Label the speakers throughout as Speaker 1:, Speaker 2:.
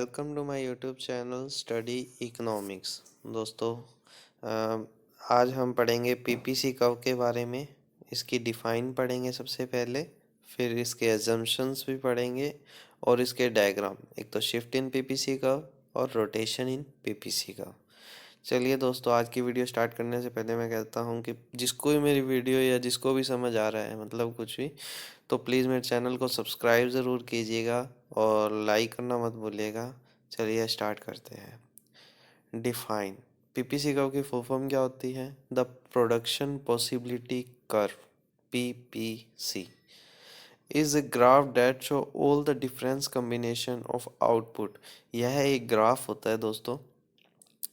Speaker 1: Welcome to my YouTube channel study economics. दोस्तों, uh, आज हम पढ़ेंगे पीपीसी कर्व के बारे में। इसकी डिफाइन पढ़ेंगे सबसे पहले, फिर इसके एजम्पशंस भी पढ़ेंगे और इसके डायग्राम। एक तो शिफ्ट इन पीपीसी कर्व और रोटेशन इन पीपीसी कर्व। चलिए दोस्तों, आज की वीडियो स्टार्ट करने से पहले मैं कहता हूँ कि जिसको भी मेरी वीडियो या जिसको भी समझ आ रहा है, मतलब कुछ भी, तो प्लीज़ मेरे चैनल को सब्सक्राइब ज़रूर कीजिएगा और लाइक करना मत भूलिएगा। चलिए स्टार्ट करते हैं। डिफाइन पीपीसी कर्व की फुल फॉर्म क्या होती है? The production possibility curve, PPC, is a graph that show all the difference combination of output। यह एक ग्राफ होता है दोस्तों,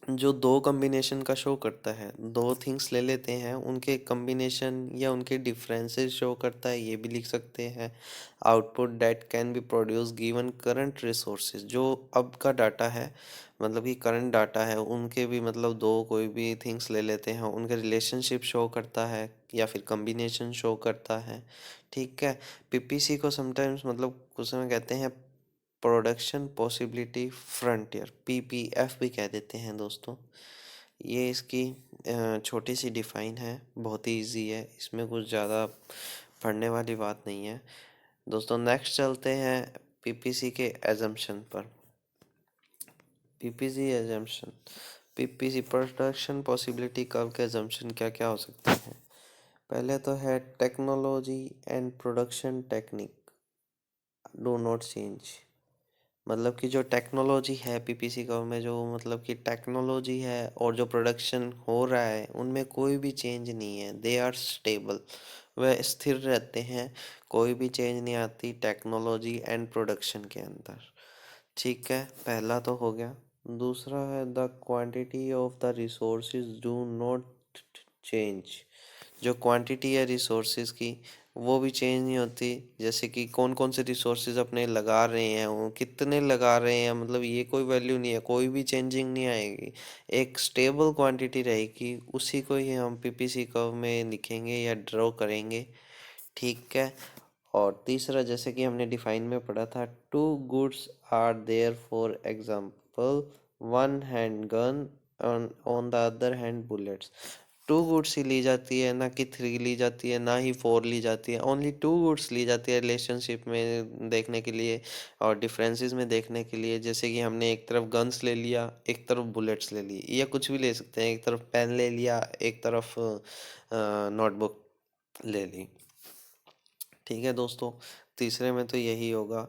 Speaker 1: जो दो कॉम्बिनेशन का शो करता है। दो थिंग्स ले लेते हैं, उनके कॉम्बिनेशन या उनके डिफरेंसेस शो करता है, ये भी लिख सकते हैं। Output that can be produce given current resources, जो अब का डाटा है, मतलब कि करंट डाटा है, उनके भी मतलब दो कोई भी थिंग्स ले लेते हैं, उनके रिलेशनशिप शो करता है या फिर कॉम्बिनेशन शो करता है। ठीक है। पीपीसी को समटाइम्स मतलब कुछ समय कहते हैं प्रोडक्शन पॉसिबिलिटी फ्रंटियर, पीपीएफ भी कह देते हैं दोस्तों। ये इसकी छोटी सी डिफाइन है, बहुत ही इजी है, इसमें कुछ ज़्यादा पढ़ने वाली बात नहीं है दोस्तों। नेक्स्ट चलते हैं पीपीसी के एजम्पशन पर। PPC assumption, PPC production possibility curve के एजम्पशन क्या क्या हो सकते हैं? पहले तो है technology and production technique do not change. मतलब कि जो टेक्नोलॉजी है पीपीसी कर्व में, जो मतलब कि टेक्नोलॉजी है और जो प्रोडक्शन हो रहा है, उनमें कोई भी चेंज नहीं है। दे आर स्टेबल, वह स्थिर रहते हैं, कोई भी चेंज नहीं आती टेक्नोलॉजी एंड प्रोडक्शन के अंदर। ठीक है, पहला तो हो गया। दूसरा है the quantity of the resources do not change. जो क्वांटिटी है रिसोर्सेज की, वो भी चेंज नहीं होती। जैसे कि कौन कौन से रिसोर्सेज अपने लगा रहे हैं, वो कितने लगा रहे हैं, मतलब ये कोई वैल्यू नहीं है, कोई भी चेंजिंग नहीं आएगी। एक स्टेबल क्वांटिटी रहेगी, उसी को ही हम पीपीसी कर्व में लिखेंगे या ड्रॉ करेंगे। ठीक है। और तीसरा, जैसे कि हमने डिफाइन में पढ़ा था, two goods are there, for example one hand gun on the other hand bullets. Two goods ही ली जाती है, ना कि थ्री ली जाती है, ना ही फोर ली जाती है। ओनली टू गुड्स ली जाती है रिलेशनशिप में देखने के लिए और डिफरेंसेस में देखने के लिए। जैसे कि हमने एक तरफ गन्स ले लिया, एक तरफ बुलेट्स ले ली, या कुछ भी ले सकते हैं। एक तरफ पेन ले लिया, एक तरफ नोटबुक ले ली। ठीक है दोस्तों, तीसरे में तो यही होगा।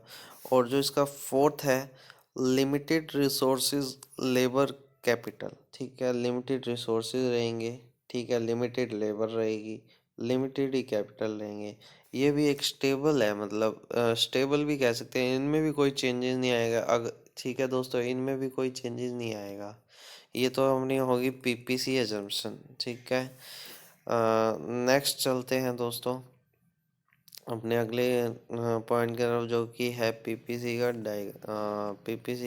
Speaker 1: और जो इसका फोर्थ है, लिमिटेड रिसोर्सेज लेबर कैपिटल। ठीक है, लिमिटेड रिसोर्सेज रहेंगे, ठीक है, लिमिटेड लेबर रहेगी, लिमिटेड ही कैपिटल रहेंगे। ये भी एक स्टेबल है, मतलब स्टेबल भी कह सकते हैं। इनमें भी कोई चेंजेस नहीं आएगा अगर, ठीक है दोस्तों, इनमें भी कोई चेंजेस नहीं आएगा। ये तो अपनी होगी पीपीसी एजम्पशन। ठीक है। नेक्स्ट चलते हैं दोस्तों अपने अगले पॉइंट की तरफ, जो कि है पीपीसी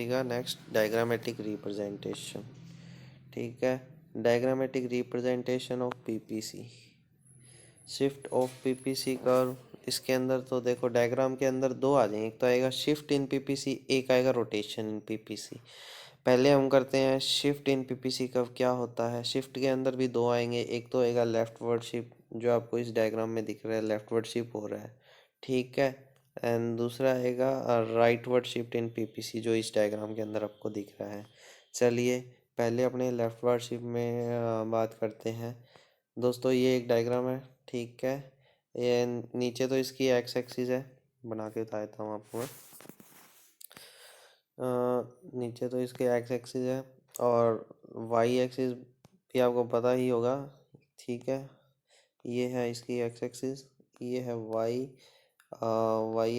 Speaker 1: का नेक्स्ट डायग्रामेटिक रिप्रेजेंटेशन। ठीक है, diagrammatic representation of PPC, shift of PPC curve. इसके अंदर तो देखो, डायग्राम के अंदर दो आ जाएंगे, एक तो आएगा शिफ्ट इन पीपीसी, एक आएगा रोटेशन इन पीपीसी। पहले हम करते हैं शिफ्ट इन पीपीसी कर्व क्या होता है। शिफ्ट के अंदर भी दो आएंगे, एक तो आएगा लेफ्टवर्ड शिफ्ट, जो आपको इस डायग्राम में दिख रहा है, लेफ्टवर्ड शिफ्ट हो रहा है। ठीक है। एंड दूसरा आएगा राइटवर्ड शिफ्ट इन पीपीसी, जो इस डायग्राम के अंदर आपको दिख रहा है। चलिए पहले अपने लेफ्टवर्ड शिफ्ट में बात करते हैं दोस्तों। ये एक डायग्राम है, ठीक है। ये नीचे तो इसकी एक्स एक्सिस है, बना के बता देता हूँ आपको मैं। नीचे तो इसके एक्स एक्सिस है और वाई एक्सिस भी आपको पता ही होगा। ठीक है, ये है इसकी एक्स एक्सिस, ये है वाई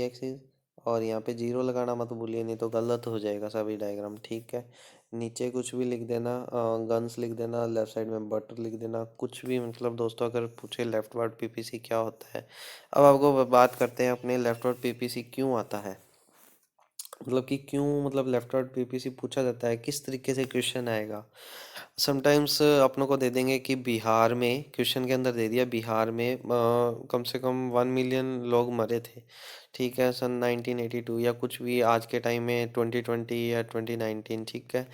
Speaker 1: एक्सिस। और यहाँ पे जीरो लगाना मत भूलिए, नहीं तो गलत हो जाएगा सभी डायग्राम। ठीक है, नीचे कुछ भी लिख देना, गन्स लिख देना, लेफ्ट साइड में बटर लिख देना, कुछ भी। मतलब दोस्तों, अगर पूछे लेफ्ट वर्ड पीपीसी क्या होता है। अब आपको बात करते हैं अपने लेफ्ट वर्ड पीपीसी क्यों आता है। मतलब कि क्यों, मतलब लेफ्ट वर्ड पीपीसी पूछा जाता है, किस तरीके से क्वेश्चन आएगा। समटाइम्स अपनों को दे देंगे कि बिहार में, क्वेश्चन के अंदर दे दिया बिहार में कम से कम 1 मिलियन लोग मरे थे, ठीक है, सन 1982 या कुछ भी आज के टाइम में 2020 या 2019, ठीक है।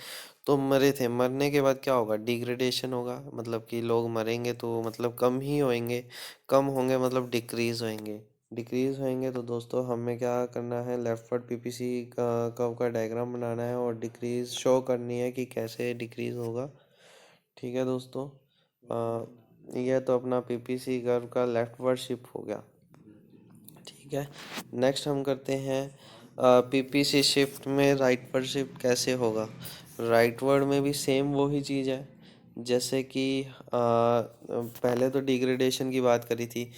Speaker 1: तो मरे थे, मरने के बाद क्या होगा, डिग्रेडेशन होगा, मतलब कि लोग मरेंगे तो मतलब कम ही होंगे, कम होंगे मतलब डिक्रीज होंगे, डिक्रीज होंगे। तो दोस्तों हमें क्या करना है, लेफ्ट वर्ड पीपीसी का कर्व का डायग्राम बनाना है और डिक्रीज शो करनी है कि कैसे डिक्रीज होगा, ठीक है दोस्तों। यह तो अपना पीपीसी कर्व का लेफ्ट वर्ड शिफ्ट हो गया, ठीक है। नेक्स्ट हम करते हैं पीपीसी शिफ्ट में राइट वर्ड शिफ्ट कैसे होगा। राइट वर्ड में भी सेम वही चीज़ है, जैसे कि पहले तो डिग्रेडेशन की बात करी थी,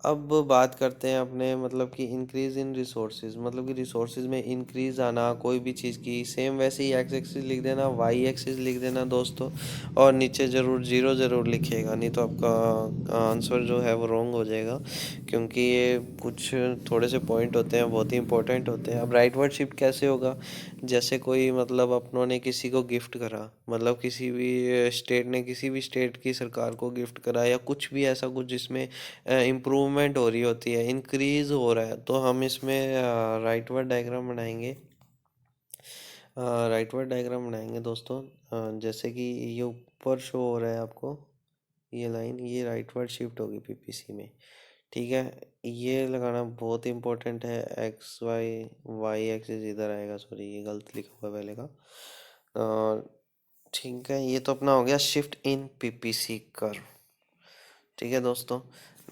Speaker 1: अब बात करते हैं अपने मतलब कि इंक्रीज इन रिसोर्सेज, मतलब कि रिसोर्सेज में इंक्रीज आना कोई भी चीज़ की, सेम वैसे ही एक्स एक्सिस लिख देना, वाई एक्सिस लिख देना दोस्तों, और नीचे ज़रूर जीरो ज़रूर लिखिएगा, नहीं तो आपका आंसर जो है वो रॉन्ग हो जाएगा, क्योंकि ये कुछ थोड़े से पॉइंट होते हैं बहुत ही इंपॉर्टेंट होते हैं। अब राइट वर्ड शिफ्ट कैसे होगा, जैसे कोई मतलब अपनों ने किसी को गिफ्ट करा, मतलब किसी भी स्टेट ने किसी भी स्टेट की सरकार को गिफ्ट करा, या कुछ भी ऐसा कुछ जिसमें इम्प्रूवमेंट हो रही होती है, इंक्रीज हो रहा है, तो हम इसमें राइट वर्ड डायग्राम बनाएंगे। राइट वर्ड डायग्राम बनाएंगे दोस्तों, जैसे कि ये ऊपर शो हो रहा है आपको, ये लाइन, ये राइट वर्ड शिफ्ट होगी पीपीसी में, ठीक है। ये लगाना बहुत इंपॉर्टेंट है, एक्स वाई, वाई एक्सिस इधर आएगा, सॉरी ये गलत लिखा हुआ है पहले का। ठीक है, ये तो अपना हो गया शिफ्ट इन पीपीसी कर्व, ठीक है दोस्तों।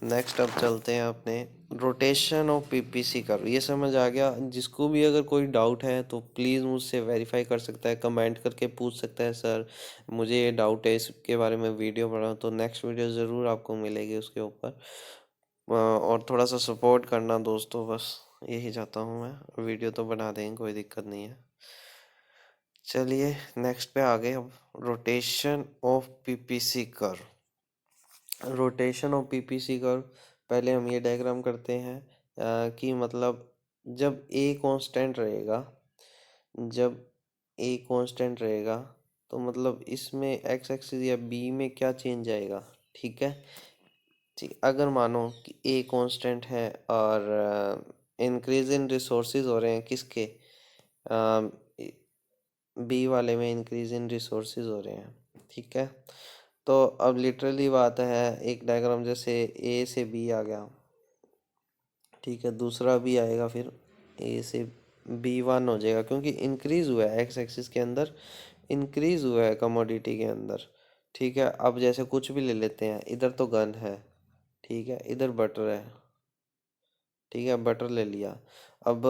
Speaker 1: नेक्स्ट अब चलते हैं अपने रोटेशन ऑफ पीपीसी कर्व, ये समझ आ गया। जिसको भी अगर कोई डाउट है तो प्लीज़ मुझसे वेरीफाई कर सकता है, कमेंट करके पूछ सकता है, सर मुझे ये डाउट है, इसके बारे में वीडियो बनाओ, तो नेक्स्ट वीडियो ज़रूर आपको मिलेगी उसके ऊपर। और थोड़ा सा सपोर्ट करना दोस्तों, बस यही चाहता हूँ मैं, वीडियो तो बना देंगे, कोई दिक्कत नहीं है। चलिए नेक्स्ट पे आ गए अब, rotation of PPC curve. Rotation of PPC curve, पहले हम ये डायग्राम करते हैं कि मतलब जब ए कांस्टेंट रहेगा, जब ए कांस्टेंट रहेगा तो मतलब इसमें एक्स एक्सिस या बी में क्या चेंज आएगा, ठीक है। ठीक, अगर मानो कि ए कांस्टेंट है और इंक्रीज इन रिसोर्सेज हो रहे हैं किसके, बी वाले में इंक्रीज इन रिसोर्सेज हो रहे हैं, ठीक है। तो अब लिटरली बात है, एक डायग्राम जैसे ए से बी आ गया, ठीक है, दूसरा भी आएगा, फिर ए से बी वन हो जाएगा, क्योंकि इंक्रीज हुआ है एक्स एक्सिस के अंदर, इंक्रीज हुआ है कमोडिटी के अंदर, ठीक है। अब जैसे कुछ भी ले लेते हैं, इधर तो गन है, ठीक है, इधर बटर है, ठीक है, बटर ले लिया। अब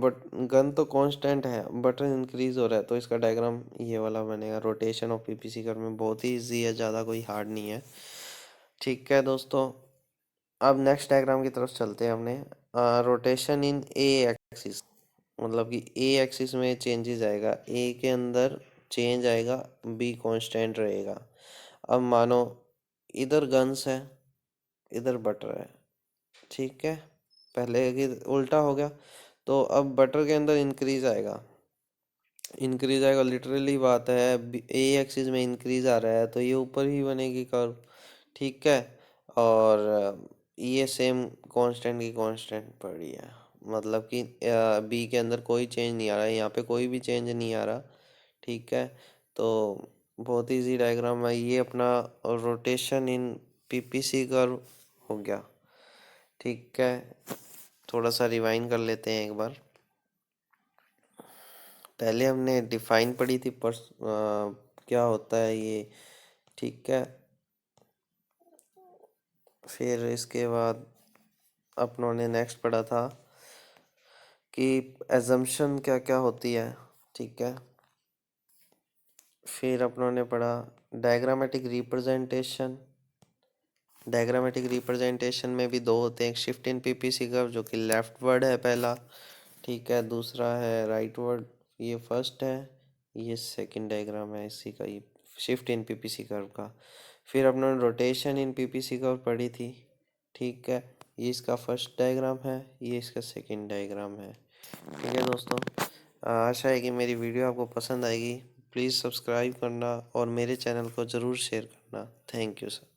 Speaker 1: बट गन तो कांस्टेंट है, बटर इंक्रीज हो रहा है, तो इसका डायग्राम ये वाला बनेगा। रोटेशन ऑफ पीपीसी कर में बहुत ही इजी है, ज़्यादा कोई हार्ड नहीं है, ठीक है दोस्तों। अब नेक्स्ट डायग्राम की तरफ चलते हैं हमने, रोटेशन इन ए एक्सिस, मतलब कि ए एक्सिस में चेंजेस आएगा, ए के अंदर चेंज आएगा, बी कांस्टेंट रहेगा। अब मानो इधर गन्स है, इधर बटर है, ठीक है, पहले की उल्टा हो गया, तो अब बटर के अंदर इंक्रीज आएगा, इंक्रीज आएगा, लिटरली बात है, ए एक्सिस में इंक्रीज आ रहा है तो ये ऊपर ही बनेगी कर्व, ठीक है। और ये सेम कांस्टेंट की कांस्टेंट पड़ी है, मतलब कि बी के अंदर कोई चेंज नहीं आ रहा है, यहाँ पे कोई भी चेंज नहीं आ रहा, ठीक है। तो बहुत इजी डायग्राम है ये अपना, रोटेशन इन पीपीसी कर्व हो गया, ठीक है। थोड़ा सा रिवाइंड कर लेते हैं एक बार, पहले हमने डिफाइन पढ़ी थी पर क्या होता है ये, ठीक है। फिर इसके बाद अपनों ने नेक्स्ट पढ़ा था कि एजम्पशन क्या क्या होती है, ठीक है। फिर अपनों ने पढ़ा डायग्रामेटिक रिप्रेजेंटेशन, डायग्रामेटिक रिप्रेजेंटेशन में भी दो होते हैं, एक शिफ्ट इन पीपीसी कर्व जो कि लेफ्ट वर्ड है पहला, ठीक है, दूसरा है राइट वर्ड, ये फर्स्ट है, ये सेकंड डायग्राम है इसी का, ये शिफ्ट इन पीपीसी कर्व का। फिर अपने रोटेशन इन पीपीसी कर्व पढ़ी थी, ठीक है, ये इसका फर्स्ट डायग्राम है, ये इसका सेकंड डायग्राम है, ठीक है दोस्तों। आशा है कि मेरी वीडियो आपको पसंद आएगी। प्लीज़ सब्सक्राइब करना और मेरे चैनल को ज़रूर शेयर करना। Thank you sir.